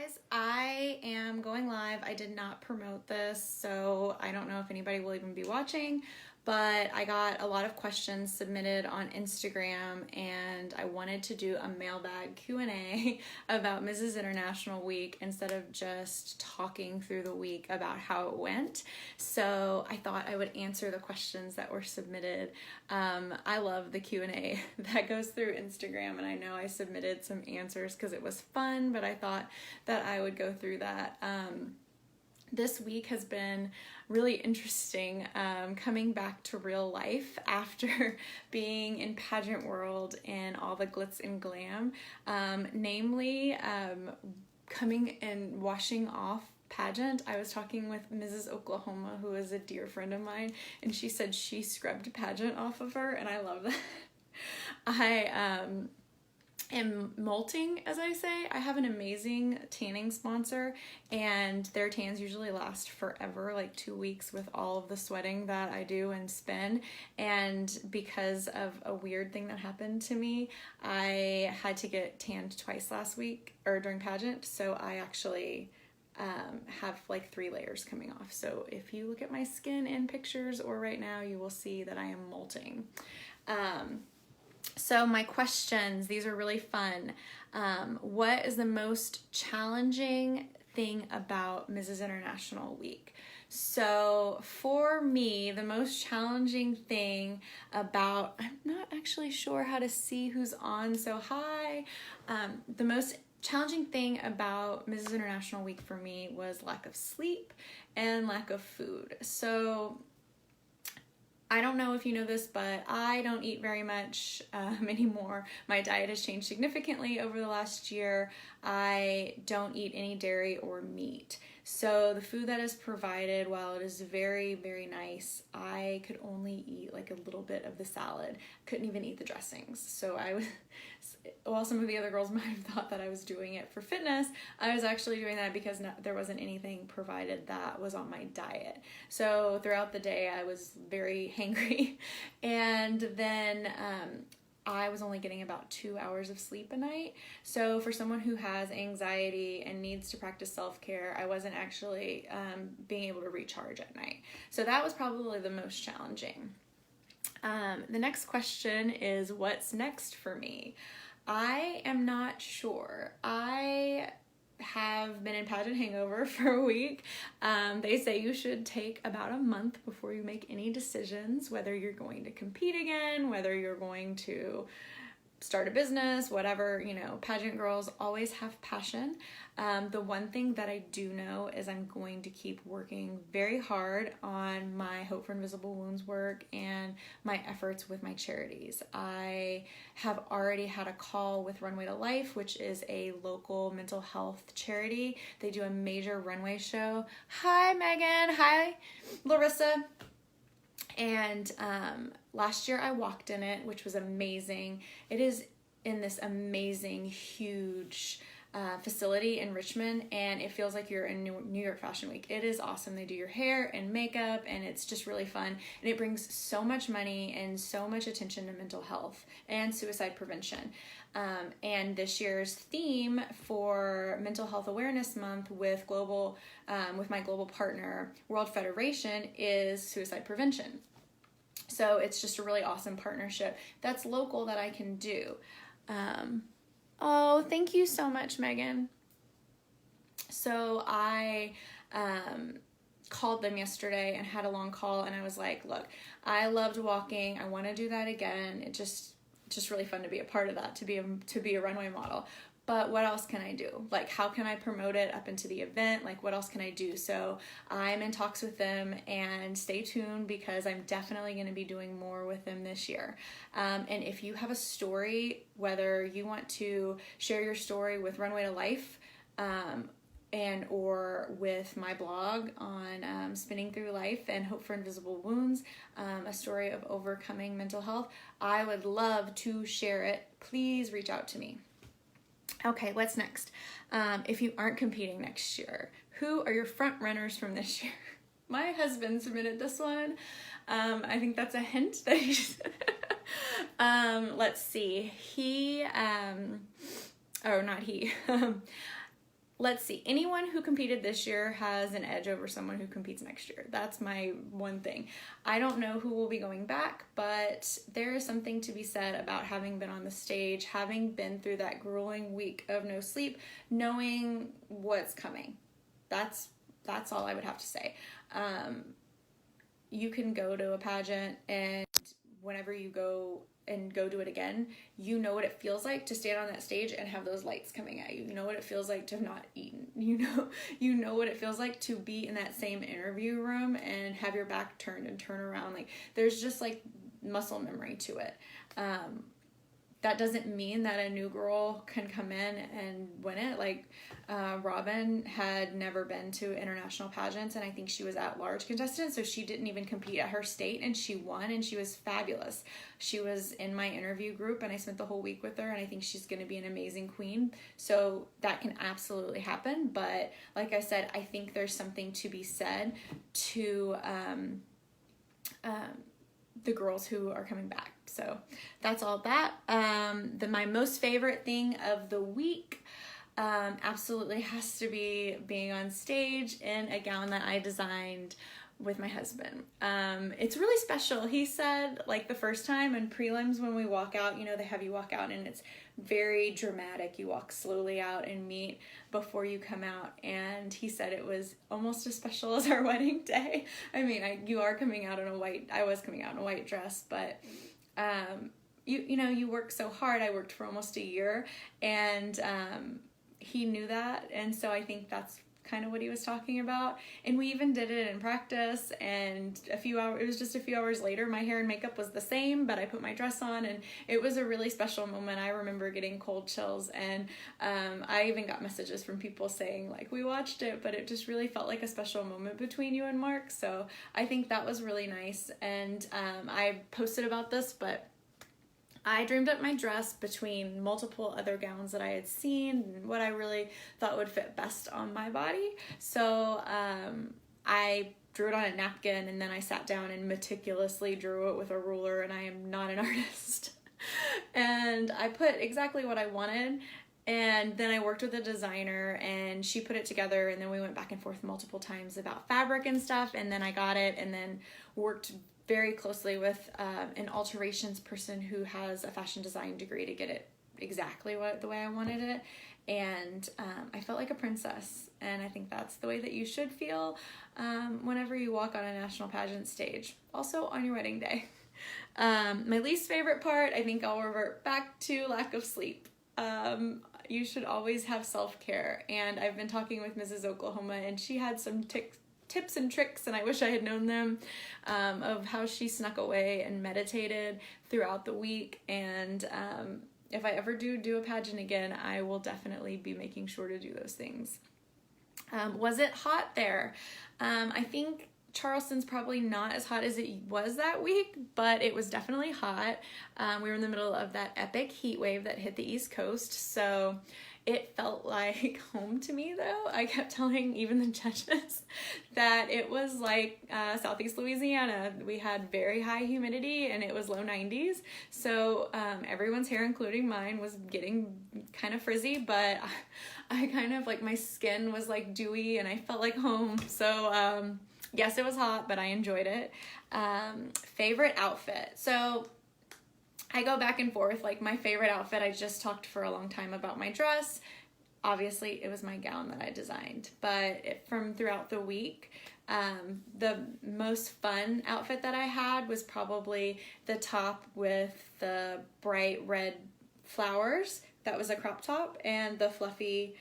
guys, I am going live. I did not promote this, so I don't know if anybody will even be watching, but I got a lot of questions submitted on Instagram and I wanted to do a mailbag Q&A about Mrs. International Week instead of just talking through the week about how it went. So I thought I would answer the questions that were submitted. I love the Q&A that goes through Instagram, and I know I submitted some answers because it was fun, but I thought that I would go through that. This week has been really interesting, coming back to real life after being in pageant world and all the glitz and glam, namely coming and washing off pageant. I was talking with Mrs. Oklahoma, who is a dear friend of mine, and she said she scrubbed pageant off of her, and I love that. I am molting, as I say. I have an amazing tanning sponsor, and their tans usually last forever, like 2 weeks, with all of the sweating that I do and spin. And because of a weird thing that happened to me, I had to get tanned twice last week, or during pageant, so I actually have like 3 layers coming off. So if you look at my skin in pictures or right now, you will see that I am molting. So my questions, these are really fun. What is the most challenging thing about Mrs. International Week? So for me, the most challenging thing about, I'm not actually sure how to see who's on, so hi. The most challenging thing about Mrs. International Week for me was lack of sleep and lack of food. So I don't know if you know this, but I don't eat very much anymore. My diet has changed significantly over the last year. I don't eat any dairy or meat. So the food that is provided, while it is very, very nice, I could only eat like a little bit of the salad. Couldn't even eat the dressings. So while some of the other girls might have thought that I was doing it for fitness, I was actually doing that because there wasn't anything provided that was on my diet. So throughout the day, I was very hangry. And then I was only getting about 2 hours of sleep a night. So for someone who has anxiety and needs to practice self-care, I wasn't actually being able to recharge at night. So that was probably the most challenging. The next question is, what's next for me? I am not sure. I have been in pageant hangover for a week. They say you should take about a month before you make any decisions, whether you're going to compete again, whether you're going to start a business, whatever. You know, pageant girls always have passion. The one thing that I do know is I'm going to keep working very hard on my Hope for Invisible Wounds work and my efforts with my charities. I have already had a call with Runway to Life, which is a local mental health charity. They do a major runway show. Hi, Megan. Hi, Larissa. And last year I walked in it, which was amazing. It is in this amazing, huge facility in Richmond, and it feels like you're in New York Fashion Week. It is awesome. They do your hair and makeup, and it's just really fun. And it brings so much money and so much attention to mental health and suicide prevention. And this year's theme for Mental Health Awareness Month with my global partner, World Federation, is suicide prevention. So it's just a really awesome partnership that's local that I can do. Oh, thank you so much, Megan. So I called them yesterday and had a long call, and I was like, look, I loved walking. I want to do that again. It's just really fun to be a part of that, to be a runway model. But what else can I do? Like, how can I promote it up into the event? Like, what else can I do? So I'm in talks with them, and stay tuned because I'm definitely going to be doing more with them this year. And if you have a story, whether you want to share your story with Runway to Life, and or with my blog on Spinning Through Life and Hope for Invisible Wounds, a story of overcoming mental health, I would love to share it. Please reach out to me. Okay, what's next? If you aren't competing next year, who are your front runners from this year? My husband submitted this one. I think that's a hint that he's let's see. Not he. let's see. Anyone who competed this year has an edge over someone who competes next year. That's my one thing. I don't know who will be going back, but there is something to be said about having been on the stage, having been through that grueling week of no sleep, knowing what's coming. That's all I would have to say. You can go to a pageant, and whenever you go do it again, you know what it feels like to stand on that stage and have those lights coming at you. You know what it feels like to have not eaten. You know what it feels like to be in that same interview room and have your back turned and turn around. Like, there's just like muscle memory to it. That doesn't mean that a new girl can come in and win it. Like, Robin had never been to international pageants, and I think she was at-large contestant, so she didn't even compete at her state, and she won, and she was fabulous. She was in my interview group, and I spent the whole week with her, and I think she's going to be an amazing queen. So that can absolutely happen, but like I said, I think there's something to be said to the girls who are coming back. So that's all that. My most favorite thing of the week absolutely has to be being on stage in a gown that I designed with my husband. It's really special. He said, like, the first time in prelims when we walk out, they have you walk out and it's very dramatic. You walk slowly out and meet before you come out. And he said it was almost as special as our wedding day. I mean, you are coming out in I was coming out in a white dress, but you work so hard. I worked for almost a year, and he knew that, and so I think that's kind of what he was talking about. And we even did it in practice, and it was just a few hours later, my hair and makeup was the same, but I put my dress on, and it was a really special moment. I remember getting cold chills, and I even got messages from people saying, like, we watched it, but it just really felt like a special moment between you and Mark. So I think that was really nice. And I posted about this, but I dreamed up my dress between multiple other gowns that I had seen and what I really thought would fit best on my body. So I drew it on a napkin, and then I sat down and meticulously drew it with a ruler, and I am not an artist. And I put exactly what I wanted, and then I worked with a designer, and she put it together, and then we went back and forth multiple times about fabric and stuff, and then I got it, and then worked very closely with an alterations person who has a fashion design degree to get it exactly the way I wanted it. And I felt like a princess, and I think that's the way that you should feel whenever you walk on a national pageant stage. Also on your wedding day. My least favorite part, I think I'll revert back to lack of sleep. You should always have self-care, and I've been talking with Mrs. Oklahoma, and she had some tips and tricks, and I wish I had known them, of how she snuck away and meditated throughout the week. And if I ever do a pageant again, I will definitely be making sure to do those things. Was it hot there? I think Charleston's probably not as hot as it was that week, but it was definitely hot. We were in the middle of that epic heat wave that hit the East Coast, so it felt like home to me, though. I kept telling even the judges that it was like Southeast Louisiana. We had very high humidity, and it was low 90s. So everyone's hair, including mine, was getting kind of frizzy, but I kind of, like, my skin was like dewy, and I felt like home. So yes, it was hot, but I enjoyed it. Favorite outfit. So I go back and forth. Like, my favorite outfit, I just talked for a long time about my dress. Obviously, it was my gown that I designed. But from throughout the week, the most fun outfit that I had was probably the top with the bright red flowers. That was a crop top, and the fluffy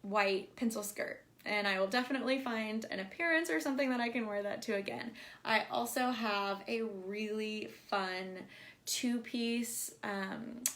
white pencil skirt. And I will definitely find an appearance or something that I can wear that to again. I also have a really fun two-piece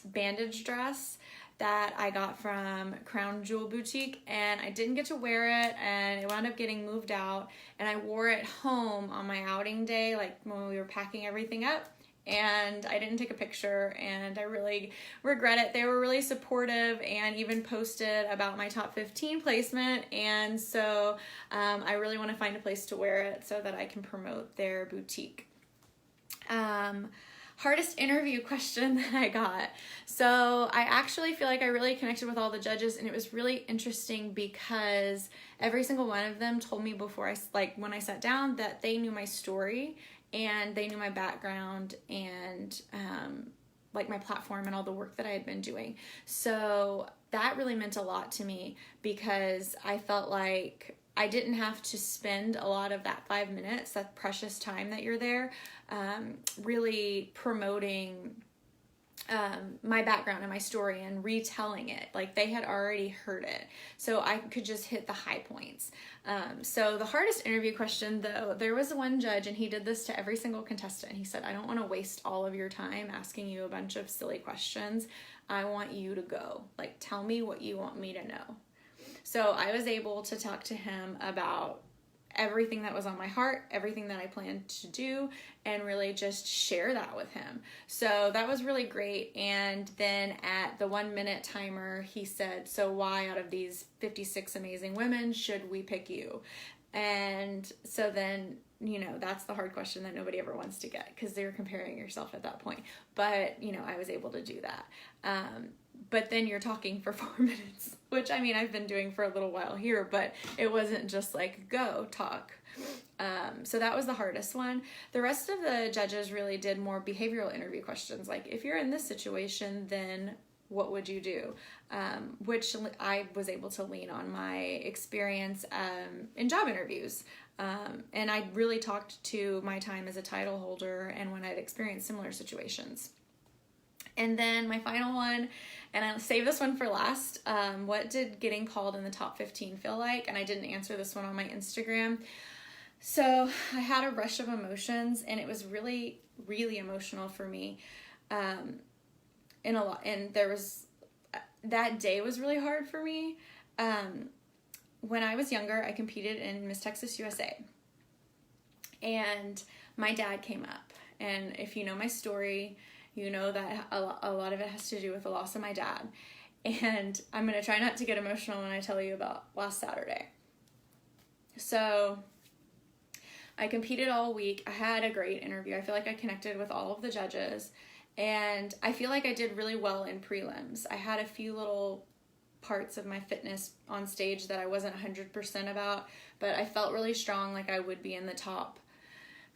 bandage dress that I got from Crown Jewel Boutique, and I didn't get to wear it, and it wound up getting moved out, and I wore it home on my outing day, like when we were packing everything up. And I didn't take a picture, and I really regret it. They were really supportive and even posted about my top 15 placement, and so I really want to find a place to wear it so that I can promote their boutique. hardest interview question that I got. So I actually feel like I really connected with all the judges, and it was really interesting because every single one of them told me before when I sat down that they knew my story and they knew my background and like my platform and all the work that I had been doing. So that really meant a lot to me because I felt like I didn't have to spend a lot of that 5 minutes, that precious time that you're there, really promoting my background and my story and retelling it. Like they had already heard it. So I could just hit the high points. So the hardest interview question though, there was one judge and he did this to every single contestant. He said, I don't want to waste all of your time asking you a bunch of silly questions. I want you to go. Like, tell me what you want me to know. So I was able to talk to him about everything that was on my heart, everything that I planned to do, and really just share that with him. So that was really great. And then at the 1 minute timer, he said, so why out of these 56 amazing women should we pick you? And so then, you know, that's the hard question that nobody ever wants to get because they're comparing yourself at that point. But, you know, I was able to do that. But then you're talking for 4 minutes, which I mean, I've been doing for a little while here, but it wasn't just like, go talk. So that was the hardest one. The rest of the judges really did more behavioral interview questions. Like, if you're in this situation, then what would you do? Which I was able to lean on my experience in job interviews. And I really talked to my time as a title holder and when I've experienced similar situations. And then my final one, and I'll save this one for last. What did getting called in the top 15 feel like? And I didn't answer this one on my Instagram. So I had a rush of emotions, and it was really, really emotional for me. And there was, that day was really hard for me. When I was younger, I competed in Miss Texas USA. And my dad came up. And if you know my story, you know that a lot of it has to do with the loss of my dad. And I'm going to try not to get emotional when I tell you about last Saturday. So I competed all week. I had a great interview. I feel like I connected with all of the judges. And I feel like I did really well in prelims. I had a few little parts of my fitness on stage that I wasn't 100% about, but I felt really strong, like I would be in the top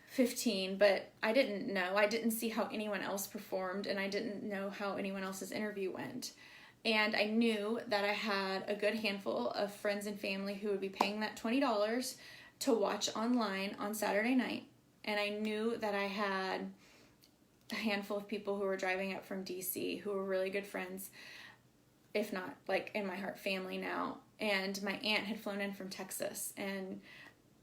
15, but I didn't know. I didn't see how anyone else performed, and I didn't know how anyone else's interview went. And I knew that I had a good handful of friends and family who would be paying that $20 to watch online on Saturday night. And I knew that I had a handful of people who were driving up from DC who were really good friends, if not like in my heart family now. And my aunt had flown in from Texas and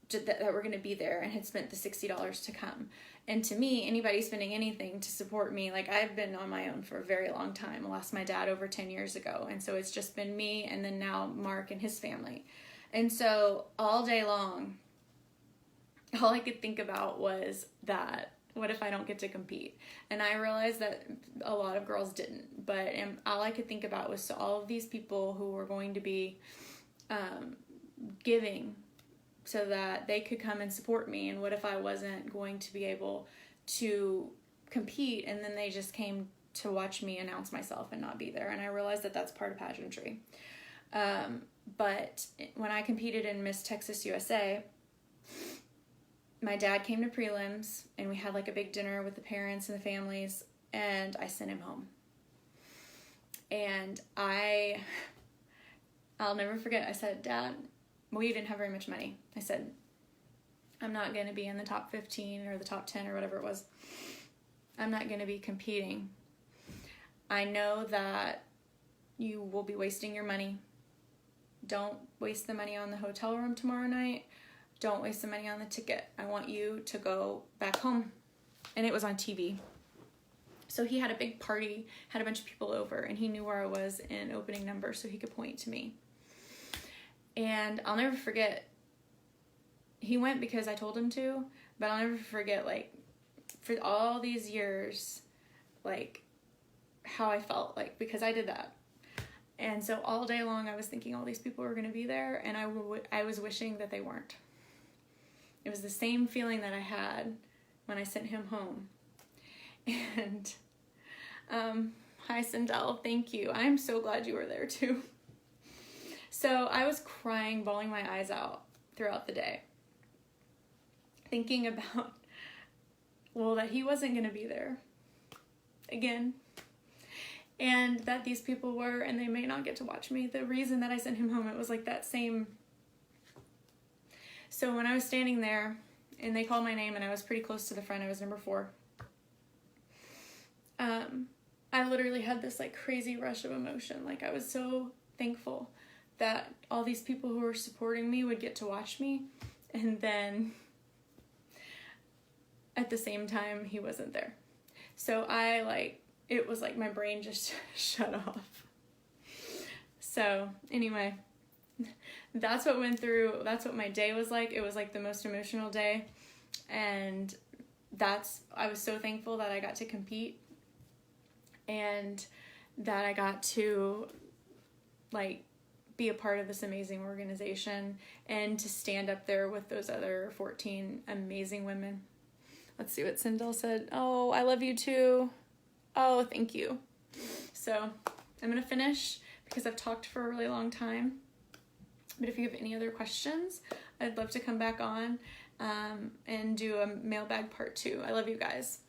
that were going to be there and had spent the $60 to come. And to me, anybody spending anything to support me, like I've been on my own for a very long time. I lost my dad over 10 years ago. And so it's just been me and then now Mark and his family. And so all day long, all I could think about was that, what if I don't get to compete? And I realized that a lot of girls didn't, but all I could think about was all of these people who were going to be giving so that they could come and support me. And what if I wasn't going to be able to compete and then they just came to watch me announce myself and not be there? And I realized that that's part of pageantry. But when I competed in Miss Texas USA, my dad came to prelims and we had like a big dinner with the parents and the families, and I sent him home. And I'll never forget, I said, Dad, we didn't have very much money. I said, I'm not going to be in the top 15 or the top 10 or whatever it was. I'm not going to be competing. I know that you will be wasting your money. Don't waste the money on the hotel room tomorrow night. Don't waste the money on the ticket. I want you to go back home. And it was on TV. So he had a big party, had a bunch of people over, and he knew where I was in opening number so he could point to me. And I'll never forget, he went because I told him to, but I'll never forget, like, for all these years, like, how I felt, like, because I did that. And so all day long I was thinking all these people were going to be there, and I was wishing that they weren't. It was the same feeling that I had when I sent him home. And hi Sindel, thank you. I'm so glad you were there too. So I was crying, bawling my eyes out throughout the day, thinking about, well, that he wasn't going to be there again, and that these people were, and they may not get to watch me. The reason that I sent him home, it was like that same. So when I was standing there and they called my name and I was pretty close to the front, I was number 4. I literally had this like crazy rush of emotion. Like I was so thankful that all these people who were supporting me would get to watch me. And then at the same time, he wasn't there. So it was like my brain just shut off. So anyway, that's what went through. That's what my day was like. It was like the most emotional day. And I was so thankful that I got to compete and that I got to like be a part of this amazing organization and to stand up there with those other 14 amazing women. Let's see what Sindel said. Oh, I love you too. Oh, thank you. So I'm going to finish because I've talked for a really long time. But if you have any other questions, I'd love to come back on and do a mailbag part 2. I love you guys.